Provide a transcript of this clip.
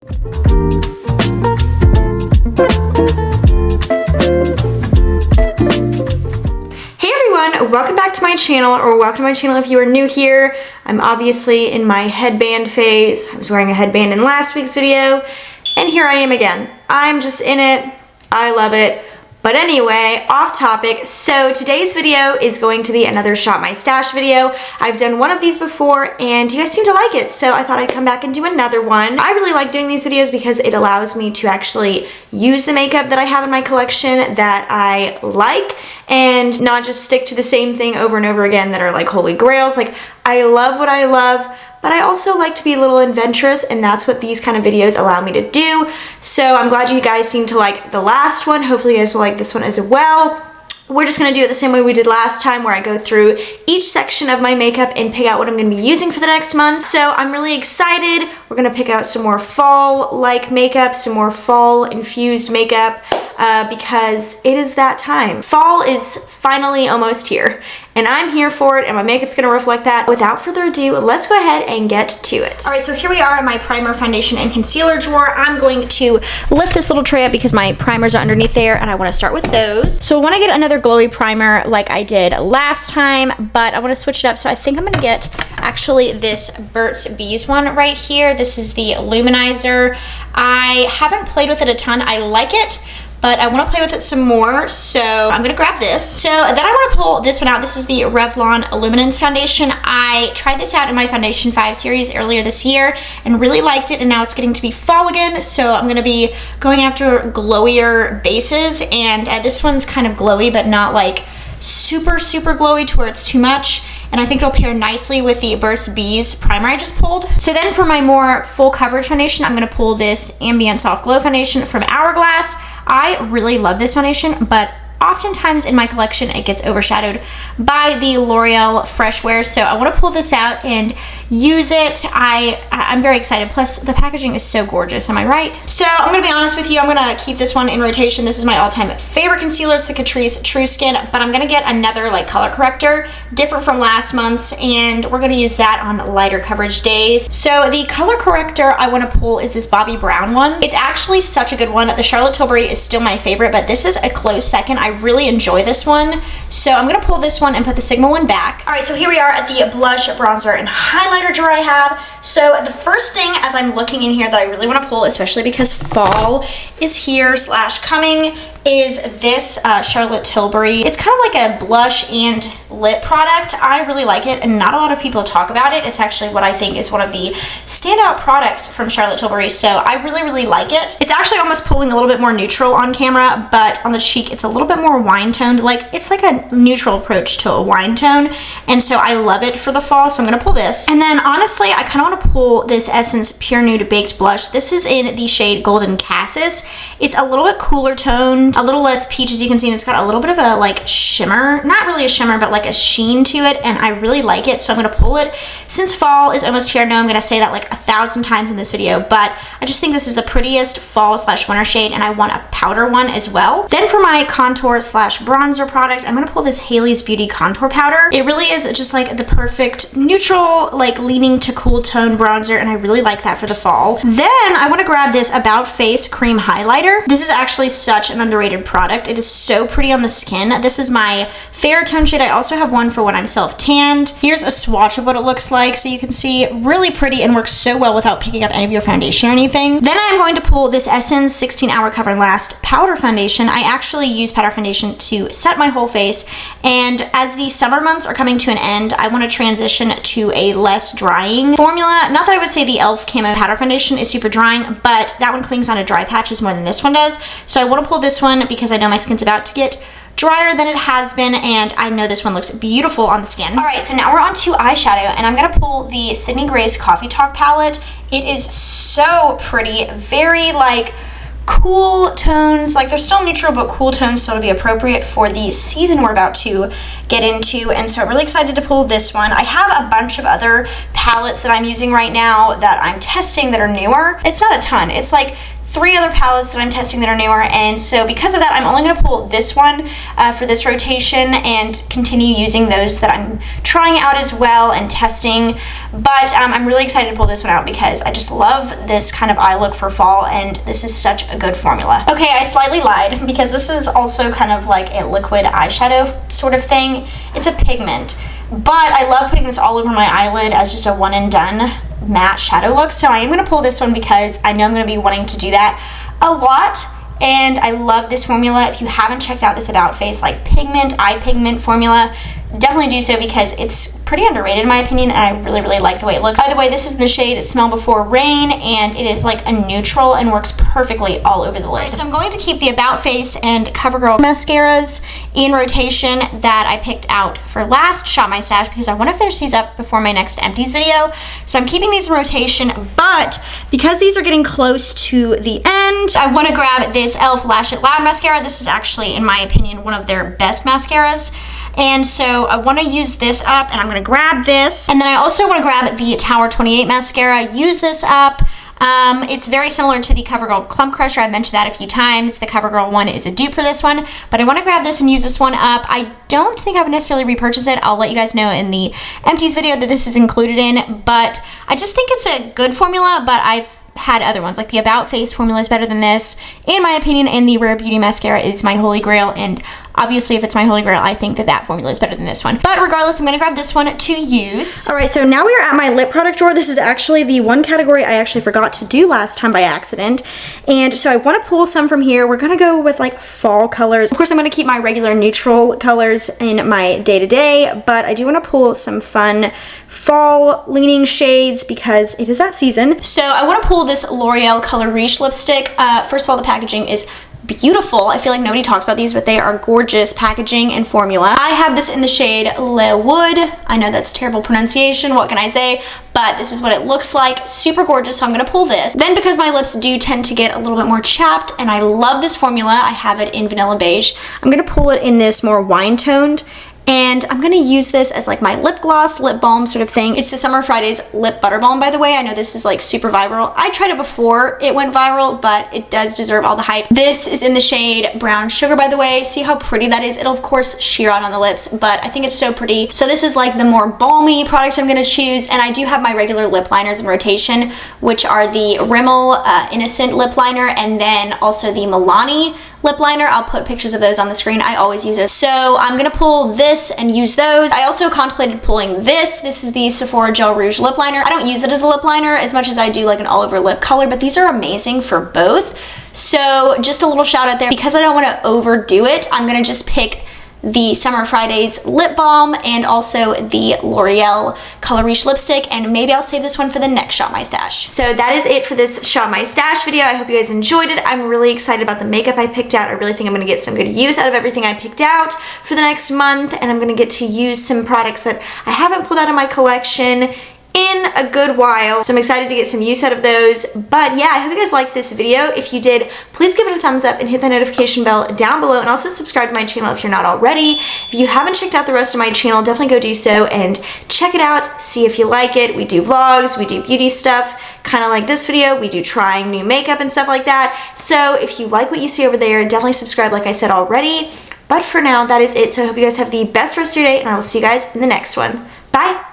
Welcome back to my channel, or welcome to my channel if you are new here. I'm obviously in my headband phase. I was wearing a headband in last week's video, and here I am again. I'm just in it. I love it. But anyway, off topic. So today's video is going to be another Shop My Stash video. I've done one of these before and you guys seem to like it, so I thought I'd come back and do another one. I really like doing these videos because it allows me to actually use the makeup that I have in my collection that I like and not just stick to the same thing over and over again that are like holy grails. Like, I love what I love, but I also like to be a little adventurous, and that's what these kind of videos allow me to do. So I'm glad you guys seem to like the last one. Hopefully you guys will like this one as well. We're just gonna do it the same way we did last time, where I go through each section of my makeup and pick out what I'm gonna be using for the next month. So I'm really excited. We're gonna pick out some more fall-like makeup, some more fall-infused makeup, because it is that time. Fall is finally almost here, and I'm here for it, and my makeup's gonna reflect that. Without further ado, let's go ahead and get to it. All right, so here we are in my primer, foundation, and concealer drawer. I'm going to lift this little tray up because my primers are underneath there, and I wanna start with those. So I wanna get another glowy primer like I did last time, but I wanna switch it up, so I think I'm gonna get actually this Burt's Bees one right here. This is the Luminizer. I haven't played with it a ton. I like it, but I want to play with it some more, so I'm gonna grab this. So then I want to pull this one out. This is the Revlon Illuminance Foundation. I tried this out in my Foundation 5 series earlier this year and really liked it, and now it's getting to be fall again, so I'm gonna be going after glowier bases, and this one's kind of glowy, but not like super glowy to where it's too much. And I think it'll pair nicely with the Burt's Bees primer I just pulled. So then for my more full coverage foundation, I'm gonna pull this Ambient Soft Glow foundation from Hourglass. I really love this foundation, but oftentimes in my collection it gets overshadowed by the L'Oreal Fresh Wear, so I want to pull this out and use it. I'm very excited, plus the packaging is so gorgeous, am I right? So I'm gonna be honest with you, I'm gonna keep this one in rotation. This is my all-time favorite concealer. It's the Catrice True Skin, but I'm gonna get another like color corrector, different from last month's, and we're gonna use that on lighter coverage days. So the color corrector I want to pull is this Bobbi Brown one. It's actually such a good one. The Charlotte Tilbury is still my favorite, but this is a close second. I really enjoy this one, so I'm gonna pull this one and put the Sigma one back. All right, so here we are at the blush, bronzer, and highlighter drawer I have. So the first thing as I'm looking in here that I really want to pull, especially because fall is here / coming, is this Charlotte Tilbury. It's kind of like a blush and lip product. I really like it, and not a lot of people talk about it. It's actually what I think is one of the standout products from Charlotte Tilbury, so I really like it. It's actually almost pulling a little bit more neutral on camera, but on the cheek it's a little bit more wine toned. Like, it's like a neutral approach to a wine tone, and so I love it for the fall, so I'm gonna pull this. And then honestly, I kind of want to pull this Essence Pure Nude Baked Blush. This is in the shade Golden Cassis. It's a little bit cooler toned, a little less peach, as you can see, and it's got a little bit of a like shimmer, not really a shimmer, but like a sheen to it, and I really like it, so I'm gonna pull it. Since fall is almost here, I know I'm gonna say that like 1,000 times in this video, but I just think this is the prettiest fall / winter shade, and I want a powder one as well. Then for my contour / bronzer product, I'm gonna pull this Hailey's Beauty contour powder. It really is just like the perfect neutral, like leaning to cool tone bronzer, and I really like that for the fall. Then I want to grab this About Face cream highlighter. This is actually such an underrated product. It is so pretty on the skin. This is my fair tone shade. I also have one for when I'm self-tanned. Here's a swatch of what it looks like, so you can see really pretty and works so well without picking up any of your foundation or anything. Then I'm going to pull this Essence 16 Hour Cover and Last powder foundation. I actually use powder foundation to set my whole face, and as the summer months are coming to an end, I want to transition to a less drying formula. Not that I would say the e.l.f. Camo powder foundation is super drying, but that one clings onto dry patches more than this one does, so I want to pull this one because I know my skin's about to get drier than it has been, and I know this one looks beautiful on the skin. All right, so now we're on to eyeshadow, and I'm gonna pull the Sydney Grace Coffee Talk palette. It is so pretty, very like cool tones. Like, they're still neutral, but cool tones, so it'll be appropriate for the season we're about to get into, and so I'm really excited to pull this one. I have a bunch of other palettes that I'm using right now that I'm testing that are newer. It's not a ton. It's like 3 other palettes that I'm testing that are newer, and so because of that, I'm only going to pull this one for this rotation and continue using those that I'm trying out as well and testing. But I'm really excited to pull this one out because I just love this kind of eye look for fall, and this is such a good formula. Okay, I slightly lied because this is also kind of like a liquid eyeshadow sort of thing. It's a pigment, but I love putting this all over my eyelid as just a one and done matte shadow look. So I am going to pull this one because I know I'm going to be wanting to do that a lot, and I love this formula. If you haven't checked out this About Face like pigment, eye pigment formula, definitely do so because it's pretty underrated in my opinion, and I really like the way it looks. By the way, this is in the shade Smell Before Rain, and it is like a neutral and works perfectly all over the lid. So I'm going to keep the About Face and CoverGirl mascaras in rotation that I picked out for last Shop My Stash because I want to finish these up before my next empties video. So I'm keeping these in rotation, but because these are getting close to the end, I want to grab this e.l.f. Lash It Loud mascara. This is actually, in my opinion, one of their best mascaras. And so I want to use this up, and I'm going to grab this. And then I also want to grab the Tower 28 mascara, use this up. It's very similar to the CoverGirl Clump Crusher. I've mentioned that a few times. The CoverGirl one is a dupe for this one, but I want to grab this and use this one up. I don't think I would necessarily repurchase it. I'll let you guys know in the empties video that this is included in, but I just think it's a good formula, but I've had other ones. Like the About Face formula is better than this, in my opinion, and the Rare Beauty mascara is my holy grail, and obviously if it's my holy grail, I think that that formula is better than this one. But regardless, I'm going to grab this one to use. Alright, so now we are at my lip product drawer. This is actually the one category I actually forgot to do last time by accident, and so I want to pull some from here. We're going to go with like fall colors. Of course, I'm going to keep my regular neutral colors in my day-to-day, but I do want to pull some fun fall leaning shades because it is that season. So I want to pull this L'Oreal Color Riche lipstick. First of all, the packaging is beautiful. I feel like nobody talks about these, but they are gorgeous packaging and formula. I have this in the shade Le Wood. I know that's terrible pronunciation, what can I say? But this is what it looks like. Super gorgeous, so I'm gonna pull this. Then because my lips do tend to get a little bit more chapped and I love this formula, I have it in Vanilla Beige, I'm gonna pull it in this more wine toned. And I'm going to use this as like my lip gloss, lip balm sort of thing. It's the Summer Fridays Lip Butter Balm, by the way. I know this is like super viral. I tried it before it went viral, but it does deserve all the hype. This is in the shade Brown Sugar, by the way. See how pretty that is? It'll of course sheer out on the lips, but I think it's so pretty. So this is like the more balmy product I'm going to choose. And I do have my regular lip liners in rotation, which are the Rimmel Innocent Lip Liner, and then also the Milani lip liner. I'll put pictures of those on the screen. I always use those. So I'm gonna pull this and use those. I also contemplated pulling this. This is the Sephora Gel Rouge lip liner. I don't use it as a lip liner as much as I do like an all over lip color, but these are amazing for both. So just a little shout out there. Because I don't want to overdo it, I'm gonna just pick the Summer Fridays lip balm and also the L'Oreal Color Riche lipstick, and maybe I'll save this one for the next Shop My Stash. So that is it for this Shop My Stash video. I hope you guys enjoyed it. I'm really excited about the makeup I picked out. I really think I'm gonna get some good use out of everything I picked out for the next month, and I'm gonna get to use some products that I haven't pulled out of my collection in a good while. So I'm excited to get some use out of those. But yeah, I hope you guys liked this video. If you did, please give it a thumbs up and hit the notification bell down below, and also subscribe to my channel if you're not already. If you haven't checked out the rest of my channel, definitely go do so and check it out, see if you like it. We do vlogs, we do beauty stuff, kind of like this video. We do trying new makeup and stuff like that. So if you like what you see over there, definitely subscribe like I said already. But for now, that is it. So I hope you guys have the best rest of your day, and I will see you guys in the next one. Bye!